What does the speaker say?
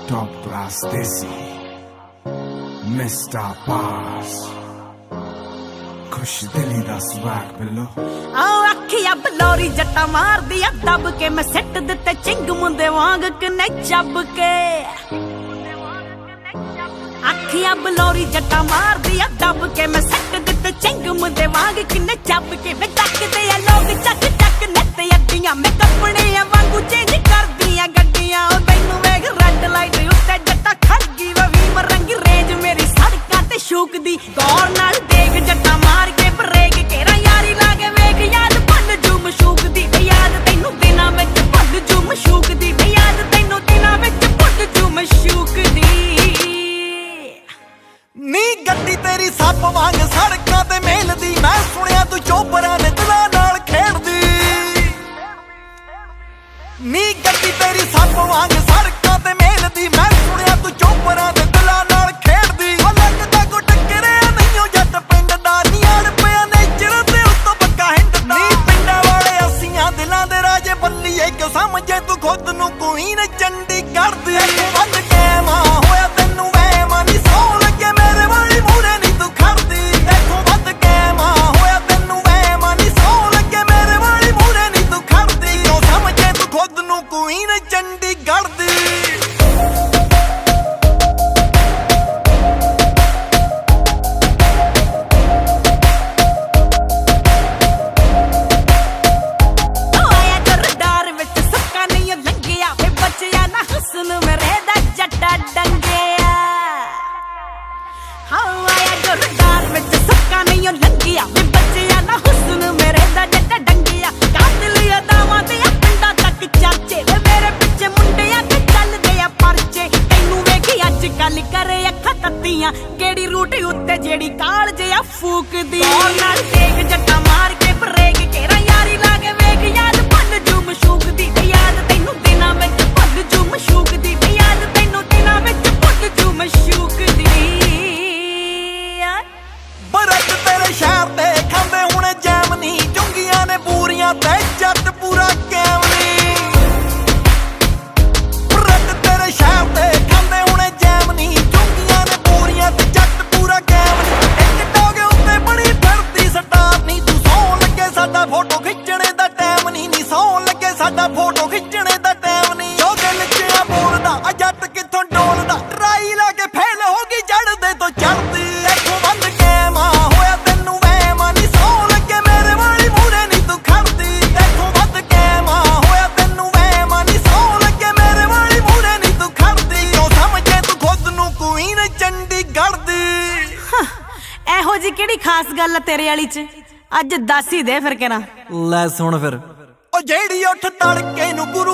Top class desi Mr. Pass खुश दिली दा स्वैग बिलो अखिया बलौरी जट्टा मार दिया दब के मैं सिट दिते चिंग मुंदे वांग कने चब के अखिया बलौरी जट्टा मार दिया दब के मैं सिट दिते चिंग मुंदे वांग कने चब के मैं तकदे आ लोग चक चक नते अड्डियां मैं कपड़े वांगू चेंज कर दिया गड्डियां ओ तैनू वेख रेड लाइट उत्ते जट्टा खड़ गई वी मरंगी रेंज मेरी सड़कां ते शूक दी गौर नाल देख जट्टा मार के ब्रेक केरा यारी लागे वेख याद भुल जू मशूक दी याद तैनू दिनां विच भुल जू मशूक दी याद तैनू दिनां विच भुल जू मशूक दी नी गड्डी तेरी सप वांग सड़कां ते मेलदी मैं सुनिया तू चोपरां ने दिलां नाल खेडदी नी गड्डी तेरी सप वांग सड़कां ते मेलदी मैं सुनिया तू चोपरां ने दिलां नाल खेडदी ओ लगदा को टक्करिया नहीं जट पिंड दा नियाण पिया नेचर ते उत्तों पक्का हिंद दा नी पिंडां वाले असीआं दिलां दे राजे बल्लीए कि समझे तू खुद नू क्वीन चंडीगढ़ दी वंड के मां होया तैनू वहमा नी सौ लगे मेरे वाली मूरे नी तू खड़दी देखो वंड के मां होया तैनू वहमा नी सौ लगे मेरे वाली मूरे नी तू खड़दी क्यों समझे तू खुद नू क्वीन चंडीगढ़ दी केड़ी रूटी उत्ते जेड़ी काल जिया फूकदी नाल देख जट्टा मार के ब्रेक केरा यारी लागे वेख याद भुल जू मशूक दी याद तैनू दिनां विच भुल जू मशूक दी याद तैनू दिनां विच भुल जू मशूक दी बरत तेरे शहर ते खांदे हुणे जैमनी चुंगियां ने पूरियां ते जट पूरा कैमनी बरत तेरे शहर ते खांदे हुणे जैमनी चुंगियां ने पूरियां ते जट पूरा कैमनी एक डोगे उत्ते बड़ी फिरदी स्टार नी तू सौ लगे साडा फोटो खिच्चणे दा टाइम नी सौ लगे साडा फोटो खिच्चणे दा टाइम नी जो दिल च आ बोलदा आ जट किथों डोलदा ट्राई ला के फेल हो गई जड़दे तो चढ़दी देखो बंद के मां होया तैनू वहमा नी सौ लगे मेरे वाली मूरे नी तू खड़दी देखो बंद के मां होया तैनू वहमा नी सौ लगे मेरे वाली मूरे नी तू खड़दी क्यों समझे तू खुद नू क्वीन चंडीगढ़ दी एहो जी केड़ी खास गल तेरे वाली च अज दस ही दे फिर केना ਲੈ ਸੁਣ ਫਿਰ ओ जेड़ी उठ तड़के नू गुरु